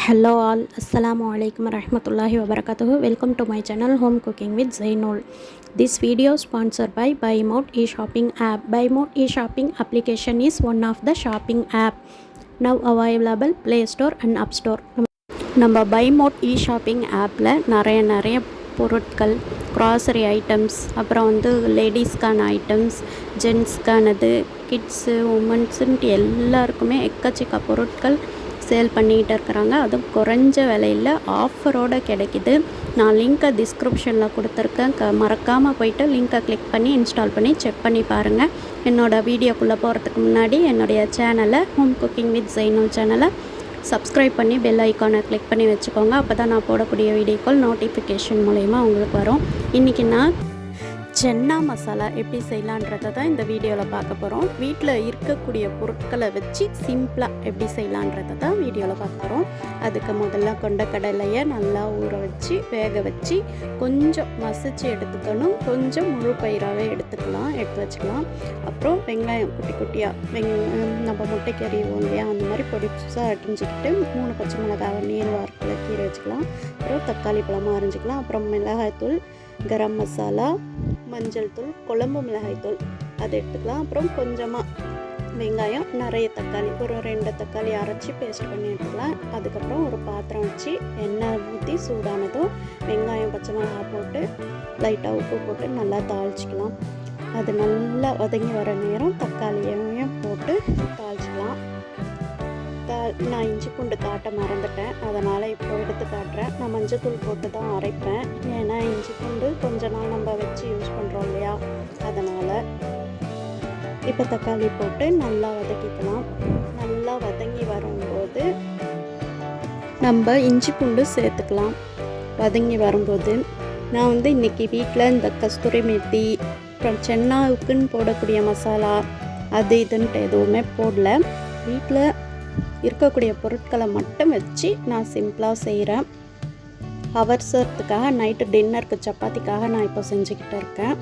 Hello all, Assalamu alaikum warahmatullahi wabarakatuh. Welcome to my channel Home Cooking with Zainul. This video sponsored by BuyMode e-shopping app. BuyMode e-shopping application is one of the shopping app now available Play Store and App Store. நம்ம BuyMode e-shopping ஆப்பில் நிறைய பொருட்கள், grocery items, அப்புறம் லேடிஸ்க்கான items, ஜென்ஸ்க்கானது, kids, உமன்ஸுன்ட்டு எல்லாருக்குமே எக்கச்சக்க பொருட்கள் sale பண்ணிகிட்டு இருக்கிறாங்க. அதுவும் குறைஞ்ச விலையில் ஆஃபரோடு கிடைக்கிது. நான் லிங்க்கை டிஸ்கிரிப்ஷனில் கொடுத்துருக்கேன். மறக்காமல் போய்ட்டு லிங்க்கை கிளிக் பண்ணி இன்ஸ்டால் பண்ணி செக் பண்ணி பாருங்கள். என்னோடய வீடியோக்குள்ளே போகிறதுக்கு முன்னாடி என்னுடைய சேனலை ஹோம் குக்கிங் வித் ஜெய்னுல் சேனலை சப்ஸ்கிரைப் பண்ணி பெல் ஐக்கானை கிளிக் பண்ணி வச்சுக்கோங்க. அப்போ தான் நான் போடக்கூடிய வீடியோக்கள் நோட்டிஃபிகேஷன் மூலயமா உங்களுக்கு வரும். இன்றைக்கி நான் சென்னா மசாலா எப்படி செய்யலான்றதை தான் இந்த வீடியோவில் பார்க்க போகிறோம். வீட்டில் இருக்கக்கூடிய பொருட்களை வச்சு சிம்பிளாக எப்படி செய்யலான்றதை தான் வீடியோவில் பார்க்க போகிறோம். அதுக்கு முதல்ல கொண்டக்கடலையை நல்லா ஊற வச்சு வேக வச்சு கொஞ்சம் மசிச்சு எடுத்துக்கணும். கொஞ்சம் முழு பயிராகவே எடுத்து வச்சுக்கலாம். அப்புறம் வெங்காயம் குட்டி குட்டியாக நம்ம முட்டைக்கு அறிவோம் இல்லையா, அந்த மாதிரி பொடிசாக அரிஞ்சிக்கிட்டு 3 பச்சை மிளகாவை நீர் வாரத்தில் கீரை வச்சுக்கலாம். அப்புறம் தக்காளி பழமாக அரிஞ்சிக்கலாம். அப்புறம் மிளகாய்த்தூள், கரம் மசாலா, மஞ்சள் தூள், குழம்பு மிளகாய் தூள் அதை எடுத்துக்கலாம். அப்புறம் கொஞ்சமாக வெங்காயம், நிறைய தக்காளி, ஒரு 2 தக்காளி அரைச்சி பேஸ்ட் பண்ணி எடுத்துக்கலாம். அதுக்கப்புறம் ஒரு பாத்திரம் வச்சு எண்ணெய் ஊற்றி சூடானதும் வெங்காயம், பச்சை மிளகாய் போட்டு லைட்டாக உப்பு போட்டு நல்லா தாளிச்சிக்கலாம். அது நல்லா வதங்கி வர நேரம் தக்காளியையும் போட்டு தாளிச்சிக்கலாம். நான் இஞ்சி பூண்டு காட்ட மறந்துட்டேன், அதனால் இப்போ எடுத்து காட்டுறேன். நான் மஞ்சத்தூள் போட்டு தான் அரைப்பேன். ஏன்னா இஞ்சி பூண்டு கொஞ்ச நாள் நம்ம வச்சு யூஸ் பண்ணுறோம் இல்லையா, அதனால். இப்போ தக்காளி போட்டு நல்லா வதக்கிக்கலாம். நல்லா வதங்கி வரும்போது நம்ம இஞ்சி பூண்டு சேர்த்துக்கலாம். வதங்கி வரும்போது நான் இன்றைக்கி வீட்டில் இந்த கஸ்தூரி மேத்தி, அப்புறம் சென்னாவுக்குன்னு போடக்கூடிய மசாலா அது இதுன்ட்டு எதுவுமே போடல. வீட்டில் இருக்கக்கூடிய பொருட்களை மட்டும் வச்சு நான் சிம்பிளாக செய்கிறேன். அவசரத்துக்காக நைட்டு டின்னருக்கு சப்பாத்திக்காக நான் இப்போ செஞ்சுக்கிட்டு இருக்கேன்.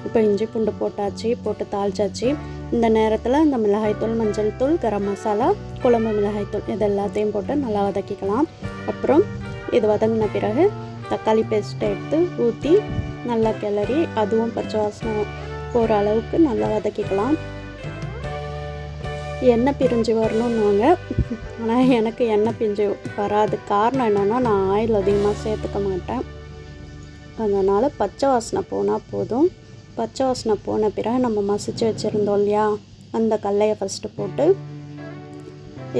இப்போ இஞ்சி பூண்டு போட்டு தாளிச்சாச்சு. இந்த நேரத்தில் இந்த மிளகாய்த்தூள், மஞ்சள் தூள், கரம் மசாலா, குழம்பு மிளகாய்த்தூள் இது எல்லாத்தையும் போட்டு நல்லா வதக்கிக்கலாம். அப்புறம் இது வதங்கின பிறகு தக்காளி பேஸ்ட்டை எடுத்து ஊற்றி நல்லா கிளறி அதுவும் பச்சை வாசனை போகிற அளவுக்கு நல்லா வதக்கிக்கலாம். எண்ணெய் பிரிஞ்சு வரணும்னுவாங்க, ஆனால் எனக்கு எண்ணெய் பிரிஞ்சு வராது. காரணம் என்னென்னா நான் ஆயில் அதிகமாக சேர்த்துக்க மாட்டேன். அதனால் பச்சை வாசனை போனால் போதும். பச்சை வாசனை போன பிறகு நம்ம மசிச்சு வச்சுருந்தோம் இல்லையா, அந்த கடலையை ஃபஸ்ட்டு போட்டு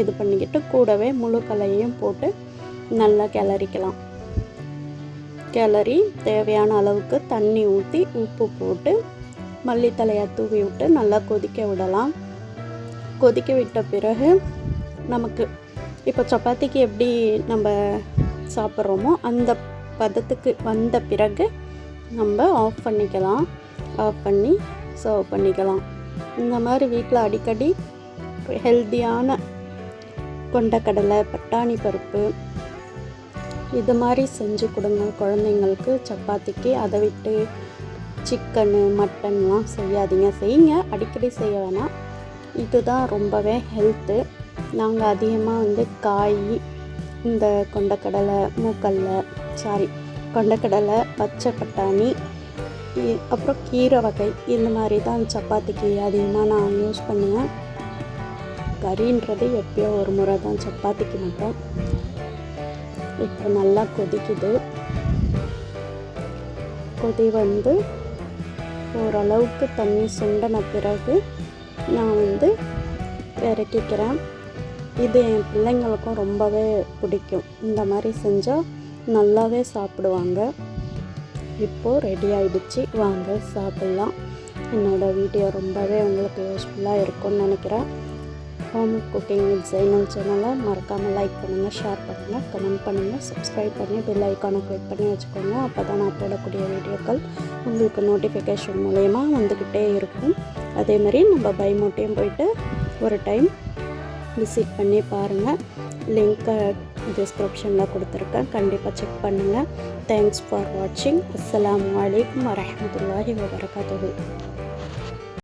இது பண்ணிக்கிட்டு கூடவே முழு கடலையையும் போட்டு நல்லா கிளறிக்கலாம். கிளறி தேவையான அளவுக்கு தண்ணி ஊற்றி உப்பு போட்டு மல்லித்தலையை தூவி விட்டு நல்லா கொதிக்க விடலாம். கொதிக்க விட்ட பிறகு நமக்கு இப்போ சப்பாத்திக்கு எப்படி நம்ம சாப்பிட்றோமோ அந்த பதத்துக்கு வந்த பிறகு நம்ம ஆஃப் பண்ணிக்கலாம். ஆஃப் பண்ணி சர்வ் பண்ணிக்கலாம். இந்த மாதிரி வீட்டில் அடிக்கடி ஹெல்த்தியான கொண்டக்கடலை, பட்டாணி பருப்பு இது மாதிரி செஞ்சு கொடுங்க குழந்தைங்களுக்கு சப்பாத்திக்கு. அதை விட்டு சிக்கனு, மட்டன்லாம் செய்யாதீங்க. செய்யுங்க, அடிக்கடி செய்ய வேணாம். இதுதான் ரொம்பவே ஹெல்த்து. நாங்கள் அதிகமாக காய், இந்த கொண்டக்கடலை, பச்சை பட்டாணி, அப்புறம் கீரை வகை இந்த மாதிரி தான் சப்பாத்திக்கு அதிகமாக நான் யூஸ் பண்ணுவேன். கறின்றது எப்பயோ ஒரு முறை தான் சப்பாத்திக்கு மட்டும். இப்போ நல்லா கொதிக்குது. கொதி ஓரளவுக்கு தண்ணி சுண்டன பிறகு நான் இறக்கிக்கிறேன். இது என் பிள்ளைங்களுக்கும் ரொம்பவே பிடிக்கும். இந்த மாதிரி செஞ்சால் நல்லாவே சாப்பிடுவாங்க. இப்போது ரெடி ஆகிடுச்சு, வாங்க சாப்பிட்லாம். என்னோடய வீடியோ ரொம்பவே உங்களுக்கு யூஸ்ஃபுல்லாக இருக்கும்னு நினைக்கிறேன். ஹோம் குக்கிங் வித் ஜெய்னுல் சேனலை மறக்காமல் லைக் பண்ணுங்கள், ஷேர் பண்ணுங்கள், கமெண்ட் பண்ணுங்கள், சப்ஸ்கிரைப் பண்ணி பெல் ஐக்கானை கிளிக் பண்ணி வச்சுக்கோங்க. அப்போ தான் நான் போடக்கூடிய வீடியோக்கள் உங்களுக்கு நோட்டிஃபிகேஷன் மூலயமா வந்துக்கிட்டே இருக்கும். அதேமாதிரி நம்ம BuyMode போயிட்டு ஒரு டைம் விசிட் பண்ணி பாருங்கள். லிங்க்கை டிஸ்கிரிப்ஷனில் கொடுத்துருக்கேன், கண்டிப்பாக செக் பண்ணுங்கள். தேங்க்ஸ் ஃபார் வாட்சிங். அஸ்ஸலாமு அலைக்கும் வரஹ்மத்துல்லாஹி வபரகாத்துஹு.